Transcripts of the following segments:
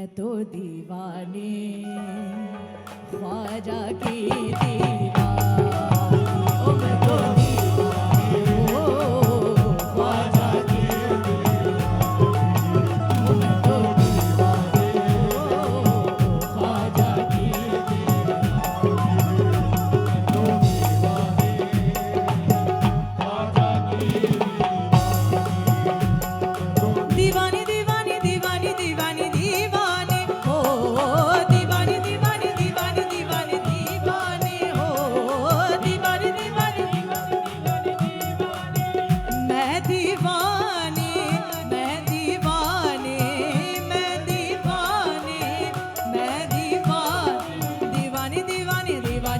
मैं तो दीवानी ख्वाजा की दीवानी, ओ मैं तो दीवानी ओ ख्वाजा की दीवानी, ओ मैं तो दीवानी ओ ख्वाजा की दीवानी, दीवानी दीवानी दीवानी दीवानी हो, दीवानी दीवानी दीवानी दीवानी दीवानी हो, दीवानी दीवानी दीवानी दीवानी, मैं दीवानी मैं दीवानी मैं दीवानी मैं दीवानी दीवानी दीवानी दीवानी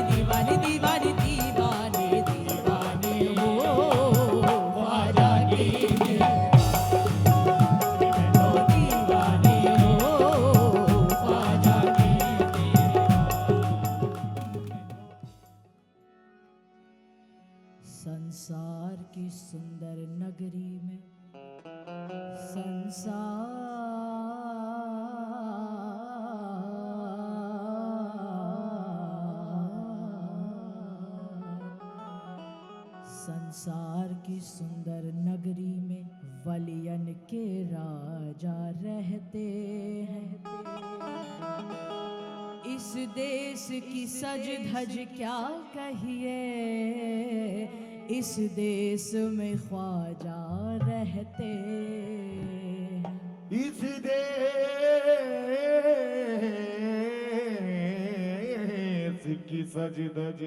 दीवानी दीवानी दीवानी दीवानी हो ख्वाजा की संसार की सुंदर नगरी में, संसार की सुंदर नगरी में वलियन के राजा रहते हैं। इस देश की सज धज क्या कहिए, इस देश में ख्वाजा रहते हैं। इस देश की सज धज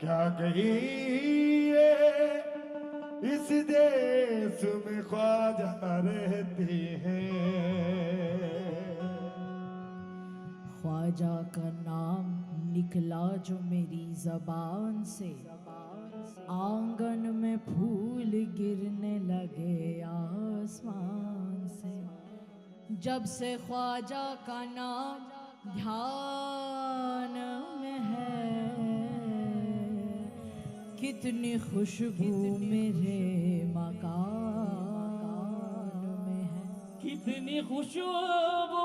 क्या कहिए, इस देश में ख्वाजा रहते हैं। ख्वाजा का नाम निकला जो मेरी जबान से, आंगन में फूल गिरने लगे आसमान से। जब से ख्वाजा का नाम ध्यान में है, कितनी खुशबू मेरे मकान में है, कितनी खुशबू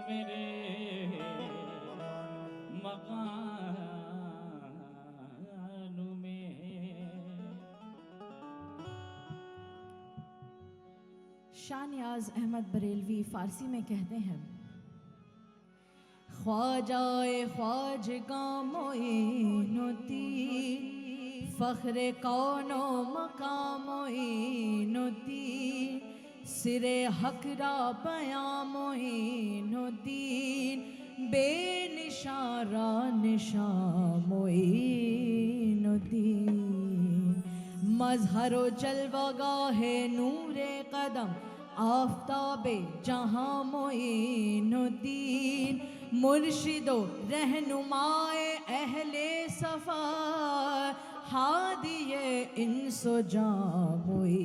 मेरे मकान में। शाहनियाज अहमद बरेलवी फारसी में कहते हैं, ख्वाजाए ख्वाजगा मोइनुद्दीन, फख्रे कौनो मकामोइनुद्दीन, सिरे हकरा बयां मोइनुद्दीन, बेनिशारा निशा मोइनुद्दीन, मजहरो जलवागाहे नूरे कदम, आफताबे जहां मोइनुद्दीन, मुर्शिदो रहनुमाए अहले सफा, हादिये इंसो जामुइनुद्दीन,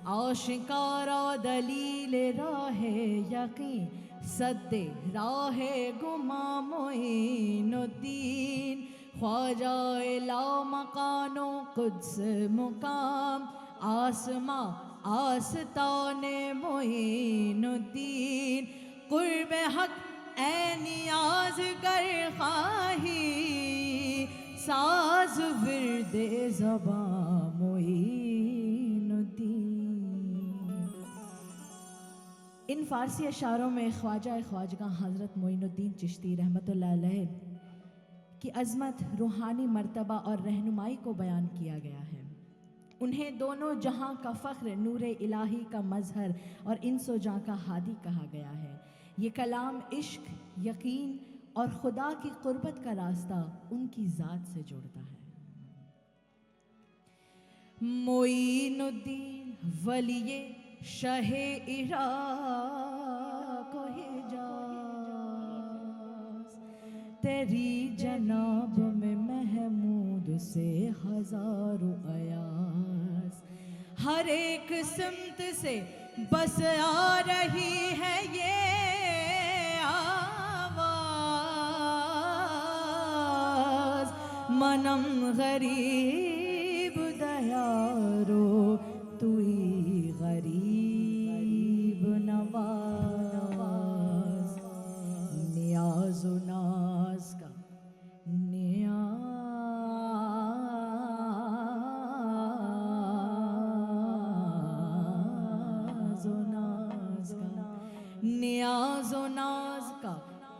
आशिकारा दलील राहे यकीन, सद्दे राहे गुमा मोइनुद्दीन, ख्वाजाए ला मकानो कुद्स मुकाम, आसमां आस्ताने मोइनुद्दीन, कुर्ब हक ए नियाज गर खाही, साज विरदे ज़बां मोइनुद्दीन। इन फारसी अशारों में ख्वाजा ख्वाजगा हज़रत मोइनुद्दीन चिश्ती रहमतुल्लाह अलैह की अज़मत, रूहानी मर्तबा और रहनुमाई को बयान किया गया है। उन्हें दोनों जहां का फ़ख्र, नूरे इलाही का मजहर और इंसो जां का हादी कहा गया है। ये कलाम इश्क, यकीन और खुदा की कुर्बत का रास्ता उनकी ज़ात से जोड़ता है। मोइनुद्दीन वलिये शहे इराक़ हिजाज़, तेरी जनाब में महमूद से हज़ारों अयाज़, हर एक सिमत से बस आ रही है ये आवाज़, मनम गरीब दयारो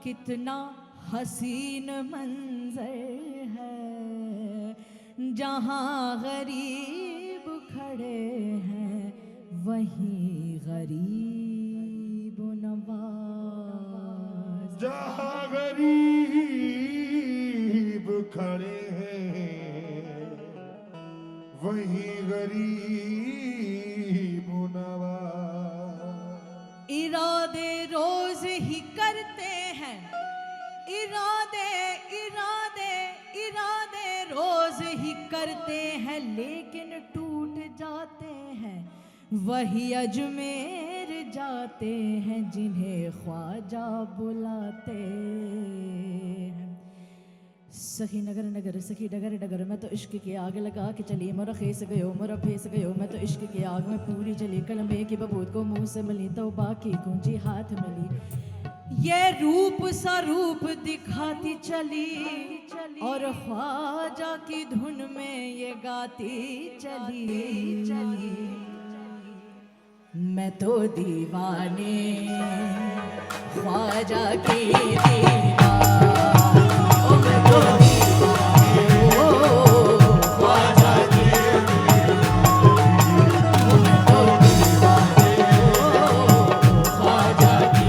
कितना हसीन मंजर है, जहाँ गरीब खड़े हैं वहीं गरीब नवाज। जहाँ गरीब खड़े हैं वहीं गरीब नवाज। इरादे रोज ही करते हैं, इरादे इरादे इरादे रोज ही करते हैं, लेकिन टूट जाते हैं वही अजमेर जाते हैं जिन्हें ख्वाजा बुलाते हैं। सखी नगर नगर सखी डगर डगर, मैं तो इश्क की आग लगा के चली, मोरा खेस गयो मोरा फेस गयो, मैं तो इश्क की आग में पूरी जली, कलमे की बबूत को मुंह से मिली तो बाकी कुंजी हाथ मिली। ये रूप सा रूप दिखाती चली और ख्वाजा की धुन में ये गाती चली। मैं तो दीवाने ख्वाजा की दीवाना, ओ मैं तो दीवाने ओ ख्वाजा की दीवाना, ओ मैं तो दीवाने ओ ख्वाजा की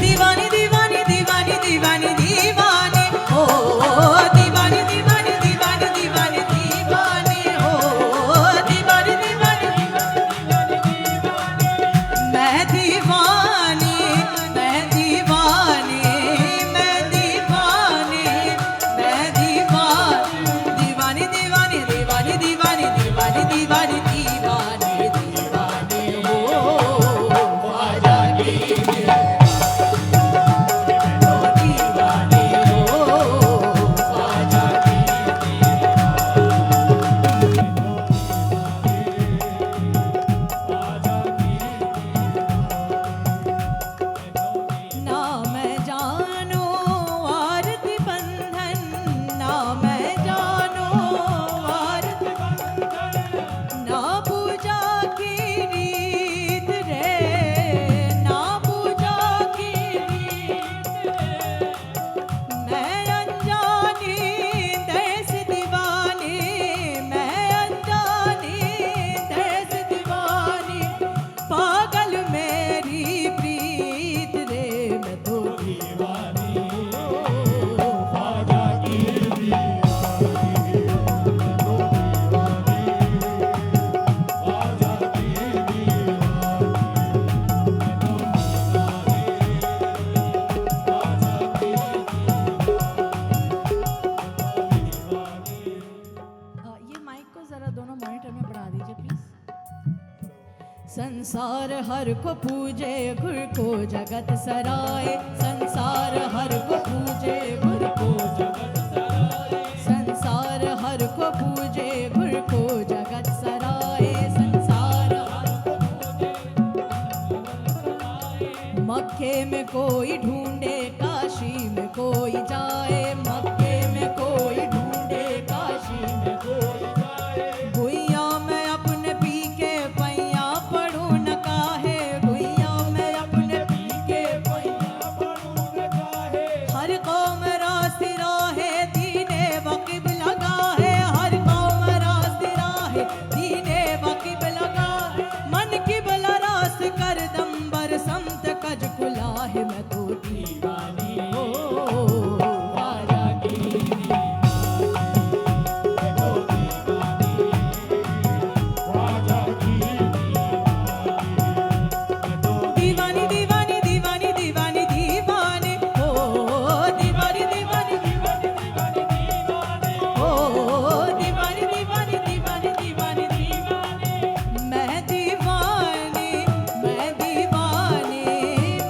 दीवानी दीवानी दीवानी दीवानी दीवानी हो, दीवानी दीवानी दीवानी दीवानी दीवानी हो, दीवानी दीवानी मैं दीवानी मैं दीवानी मैं दीवानी मैं दीवानी दीवानी दीवानी दीवानी दीवानी दीवानी दीवानी दीवानी हो ख्वाजा की दीवानी हो ख्वाजा की। ना मैं जानू आरती बंधन, ना मैं जानू आरती बंधन, ना पूजा की रीत रे, ना पूजा की रीत रे, मैं अनजानी देश दीवानी, मैं अनजानी देश दीवानी, पागल मेरी प्रीत रे, मैं तो दीवानी हो ख्वाजा की ये माइक को जरा दोनों मॉनिटर में बढ़ा दीजिए प्लीज। संसार हर को पूजे गुर को जगत सराय, संसार हर को पूजे गुर को जगत सराय, संसार हर को पूजे गुर को जगत सराय, संसार हर को पूजे मक्के में कोई ढूंढे काशी में कोई जाए, मक्के में कोई ढूंढे काशी में कोई जाए, गुइया मैं अपने पी के पैया पढ़ूं न काहे, गुइया मैं अपने पी के पैया पढ़ूं न काहे, हर कौम रास्ते राहे दीने वकीब लगा है, हर कौम रास्ते राहे दीने वकीब लगा है, मन की बला रास कर दम्बर समत कज कुला है, मैं तो दीवानी हो ख्वाजा की दीवानी दीवानी दीवानी दीवानी दीवानी हो, दीवानी दीवानी दीवानी दीवानी दीवानी हो, दीवानी दीवानी दीवानी दीवानी दीवानी मैं दीवानी मैं दीवानी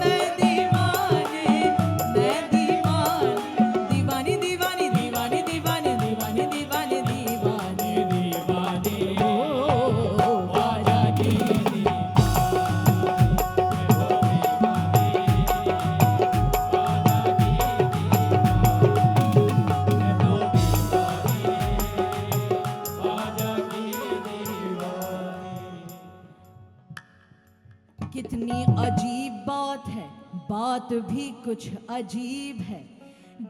मैं दीवानी बात भी कुछ अजीब है,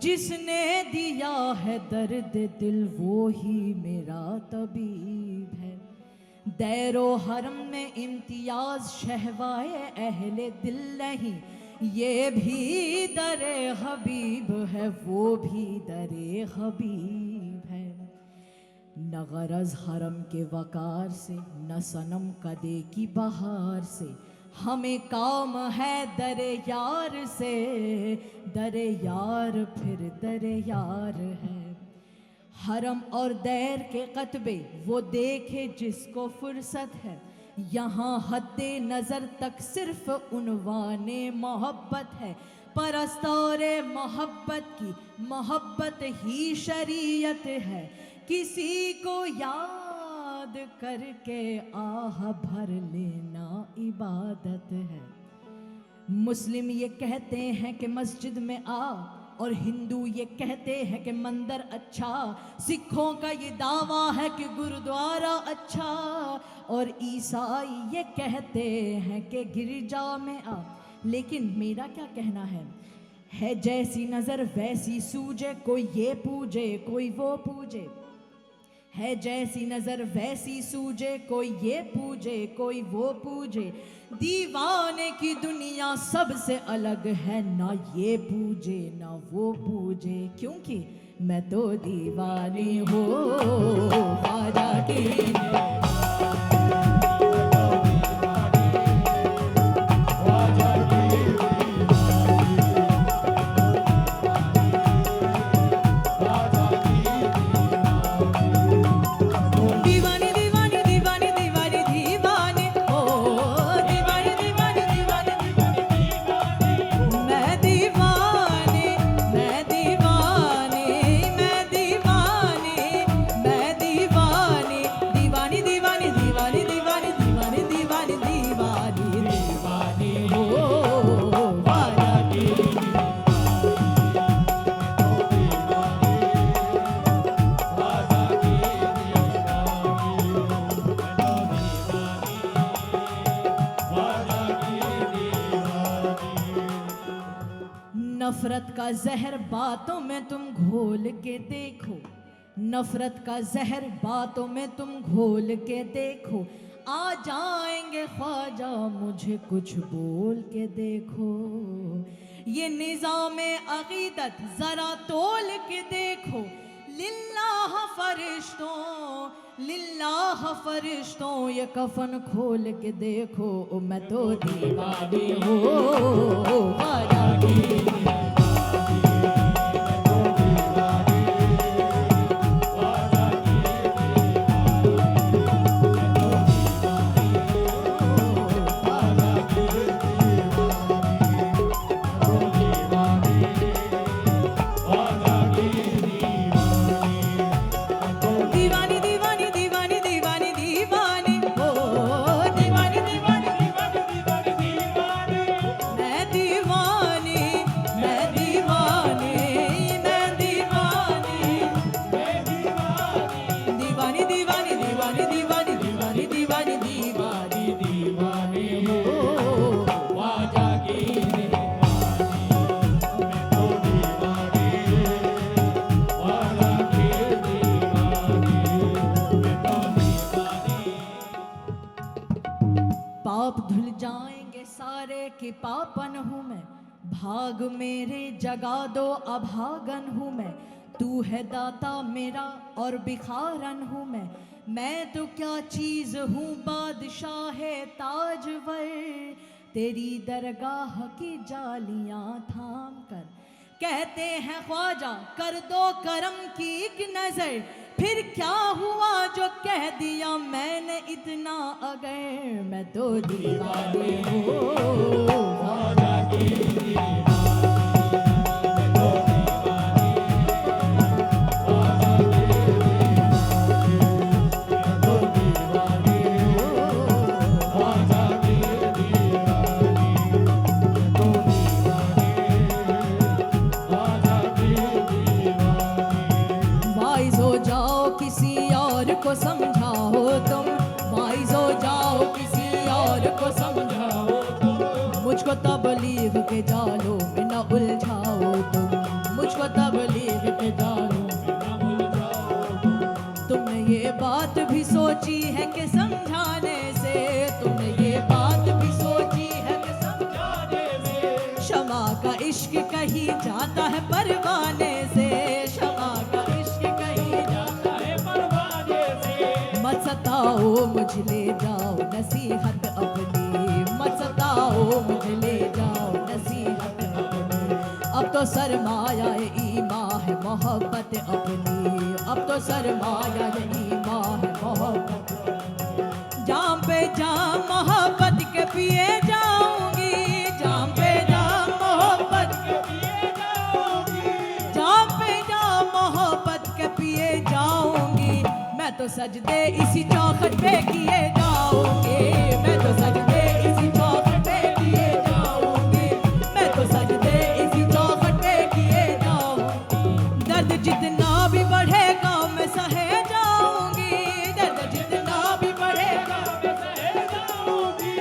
जिसने दिया है दर्द दिल वो ही मेरा तबीब है। दैरो हरम में इम्तियाज शहवाए अहले दिल नहीं, ये भी दरे हबीब है, वो भी दरे हबीब है। न गरज हरम के वकार से, न सनम कदे की बहार से, हमें काम है दरे यार से, दरे यार फिर दरे यार है। हरम और दैर के कतबे वो देखे जिसको फुर्सत है, यहाँ हद्दे नज़र तक सिर्फ उन्वाने मोहब्बत है। परस्तौरे मोहब्बत की मोहब्बत ही शरीयत है, किसी को याद करके आह भर लेना इबादत है। मुस्लिम ये कहते हैं कि मस्जिद में आ, और हिंदू ये कहते हैं कि मंदिर अच्छा, सिखों का ये दावा है कि गुरुद्वारा अच्छा, और ईसाई ये कहते हैं कि गिरजा में आ। लेकिन मेरा क्या कहना है जैसी नज़र वैसी सूझे, कोई ये पूजे कोई वो पूजे, है जैसी नज़र वैसी सूझे, कोई ये पूजे कोई वो पूजे। दीवाने की दुनिया सबसे अलग है, ना ये पूजे ना वो पूजे, क्योंकि मैं तो दीवानी हूँ ख्वाजा की। नफरत का जहर बातों में तुम घोल के देखो, नफरत का जहर बातों में तुम घोल के देखो, आ जाएंगे ख्वाजा मुझे कुछ बोल के देखो। ये निज़ामे अकीदत जरा तोल के देखो, लिल्लाह फरिश्तों ये कफन खोल के देखो, मैं तो दीवानी हूँ ख्वाजा की। कि पापन हूँ मैं, भाग मेरे जगा दो अभागन हूँ मैं। तू है दाता मेरा और भिखारन हूँ मैं तो क्या चीज़ हूँ बादशाह ताजवर। तेरी दरगाह की जालियाँ थाम कर कहते हैं ख्वाजा कर दो करम की एक नजर। फिर क्या हुआ जो कह दिया मैंने इतना अगर, मैं तो दीवानी हूँ ख्वाजा की। को समझाओ तुम, वाइज हो जाओ किसी और को समझाओ तुम। मुझको तबलीग के के जालों में न उलझाओ तुम मुझको, तबलीग के जालों में न उलझाओ तुमने ये बात भी सोची है कि समझाने से, तुमने ये बात भी सोची है कि समझाने से, शमा का इश्क कहीं जाता है परवाने से, शमा का इश्क कहीं जाता है परवाने से। मत सताओ मुझे ले जाओ नसीहत अपनी, मत सताओ मुझे ले जाओ नसीहत अपनी, अब तो सरमाया ईमा है मोहब्बत अपनी, अब तो सरमाया ईमा है मोहब्बत, जाम पे जाम मोहब्बत के पिए जाऊंगी, जाम पे जाम मोहब्बत के पिए जाऊंगी, जाम पे जाम मोहब्बत के पिए जाऊंगी, मैं तो सजदे इसी चौखट पे किए जाऊंगी, मैं तो सजदे इसी चौखट पे किए जाऊंगी, मैं तो सजदे इसी चौखट पे किए जाऊंगी, दर्द जितना भी बढ़ेगा मैं सहे जाऊंगी, दर्द जितना भी बढ़ेगा मैं सहे जाऊंगी,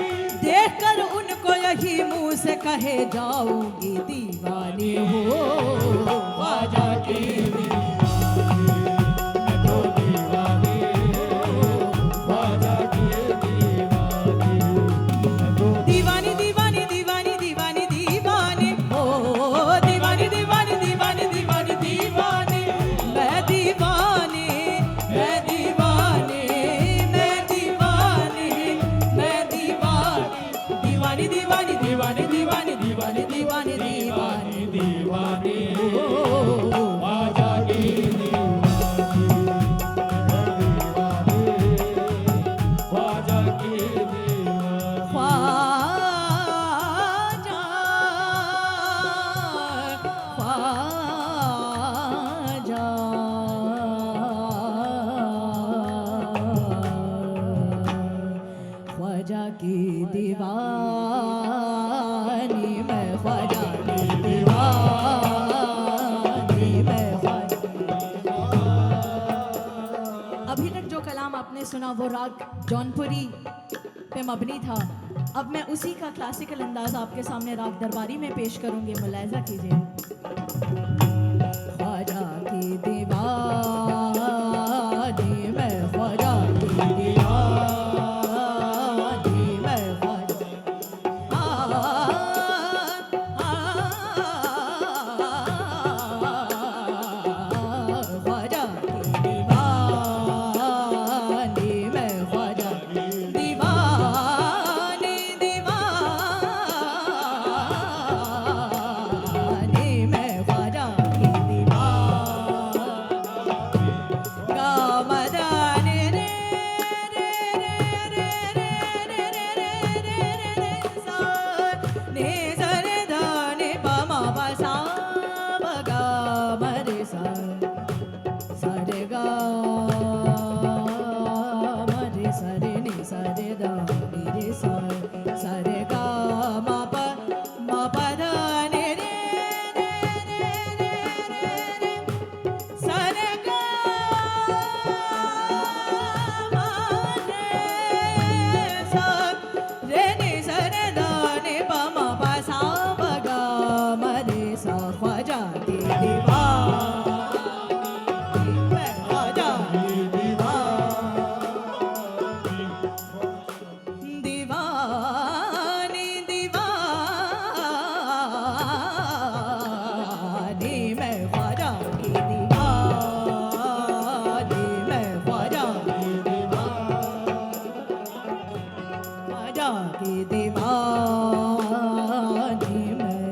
देखकर उनको यही मुंह से कहे जाऊंगी, दीवानी हो ख्वाजा की दीवानी, दीवानी दीवानी दीवानी दीवानी हो, दीवानी दीवानी दीवानी दीवानी दीवानी, मैं दीवानी, मैं दीवानी, मैं दीवानी, मैं दीवानी, दीवानी दीवानी दीवानी दीवानी दीवानी दीवानी दीवानी हो ख्वाजा की ख्वाजा की ख्वाजा ख्वाजा ख्वाजा की दीवानी, मैं ख्वाजा की दीवानी, मैं ख्वाजा। अभी तक जो कलाम आपने सुना वो राग जौनपुरी पे मबनी था, अब मैं उसी का क्लासिकल अंदाज आपके सामने राग दरबारी में पेश करूंगी, मुलाहिजा कीजिए। ख्वाजा की दीवानी, मैं ख्वाजा की दीवानी, मैं ख्वाजा ख्वाजा की दीवानी, मैं ख्वाजा की दीवानी, दीवानी, मैं ख्वाजा की दीवानी, गामदानी रे रे रे रे रे रे रे रे रे सा ने सा रे धा ने पा मा पा सा ब गा म रे सा सा रे गा म रे सा रे नि सा रे धा नि रे सा सा रे गा म प धा नि रे रे रे रे रे रे सा रे गा म रे सा रे नि सा रे धा नि प म प सा ब गा म रे सा ख्वाजा की दीवानी, मैं ख्वाजा की दीवानी, दीवानी दीवानी, मैं ख्वाजा की दीवानी, मैं ख्वाजा की ख्वाजा की दीवानी, मैं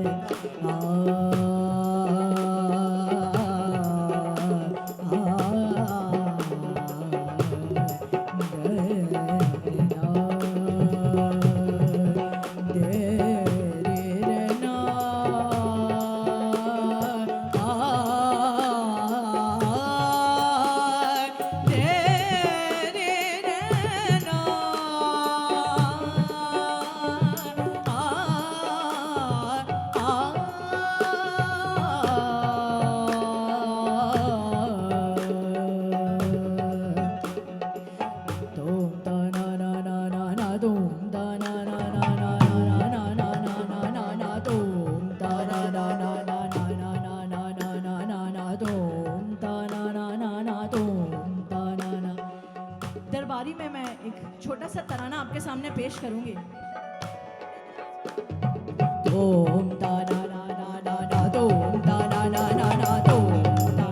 पेश करूंगी। तोम ता ना ना ना ना ना तोम ता ना ना ना ना तोम ता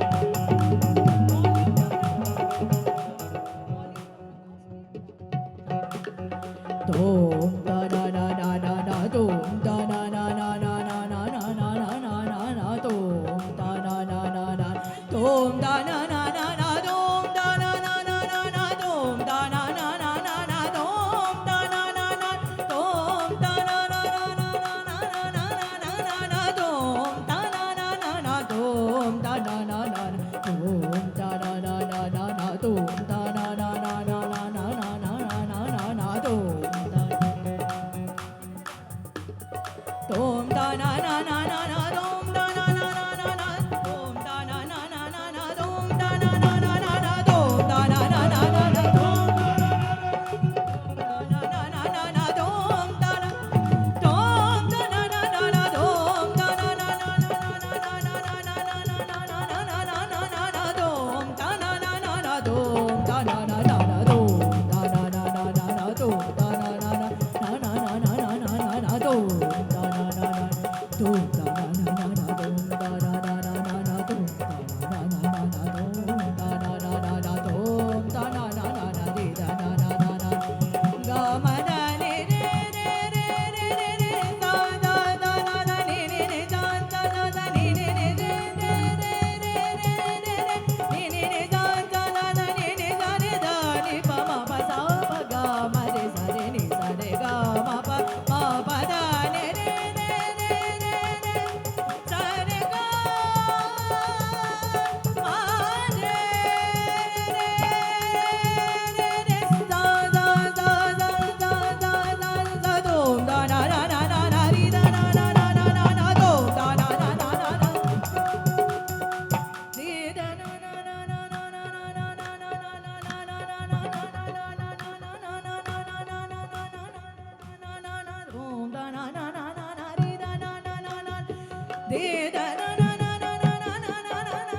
तोम ता ना ना ना ना ना तोम ता ना ना ना ना ना ना ना ना ना ना ना ना तोम ता ना ना ना ना तोम ता ना ना ना ना तोम ता ना ना ना ना ना तोम ता ना ना ना ना ना तोम ता ना ना ना तोम ता ना ना ना ना ना ना ना ना ना तोम ता ना ना ना ना तोम ता ना ना ना तोम ता ना ना ना ना ना तोम ता ना ना ना ना ना ना ना ना ना ना ना तोम तोम ता ना ना ना ना ना तोम ता ना ना ना ना ना तोम ता ना ना ना ना ना तोम ता ना ना ना ना ना तोम ता ना ना ना ना ना तोम ता ना ना ना ना ना तोम ता ना तोम ता ना ना ना ना तोम ता ना ना ना ना ना ना ना ना ना ना ना ना ना ना ना तोम ता ना ना ना ना तोम ता ना ना ना ना तोम ता ना ना ना ना ना तोम ता ना ना ना ना ना ना ना ना ना ना तोम ता ना ना ना तोम ता ना ना ना ना तोम ता ना ना ना ना ना तोम ता ना ना ना ना तोम ता ना ना ना ना तोम ता ना ना ना ना रे दा ना ना ना ना गा ma da re re re re re re re da da da da da re re re da da da da re re re re re re re re re re re da da da da re re da re da ni pa ma pa sa pa ga ma re sa re ni sa re ga ma pa da re re re re re re sa re ga ma re re re re sa da da da da da da da dom da na na na na na ri da na na na na na na dom da na na na na na ri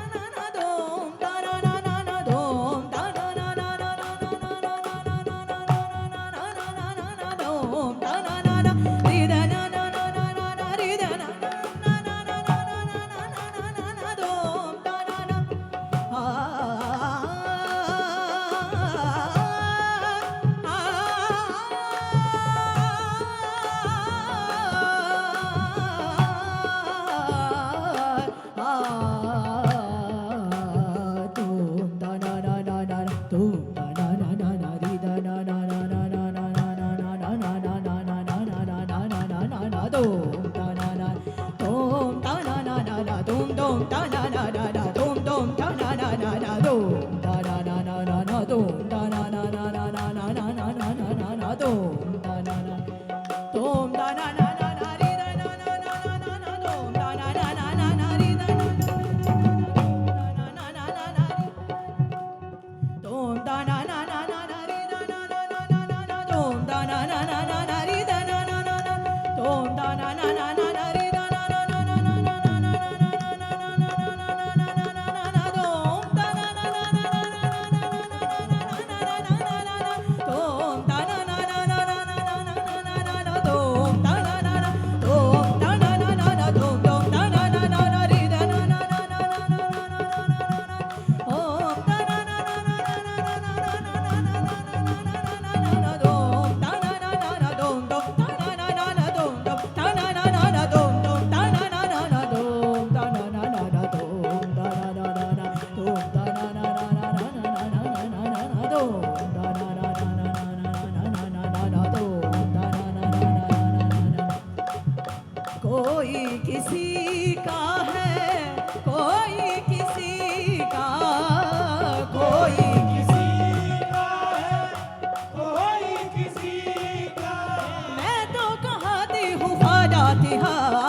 da na na na na na na na na na na na na na dom da na na na na na ri da na na na na de da na na na na na na na na na na na dom da na na na na dom da na na na na na na na na na na na dom da na na na ri da na na na na na na ri da na na na na na na na na na dom da na na कोई किसी का है कोई किसी का कोई मैं तो कहाती हूँ ख्वाजा तिहार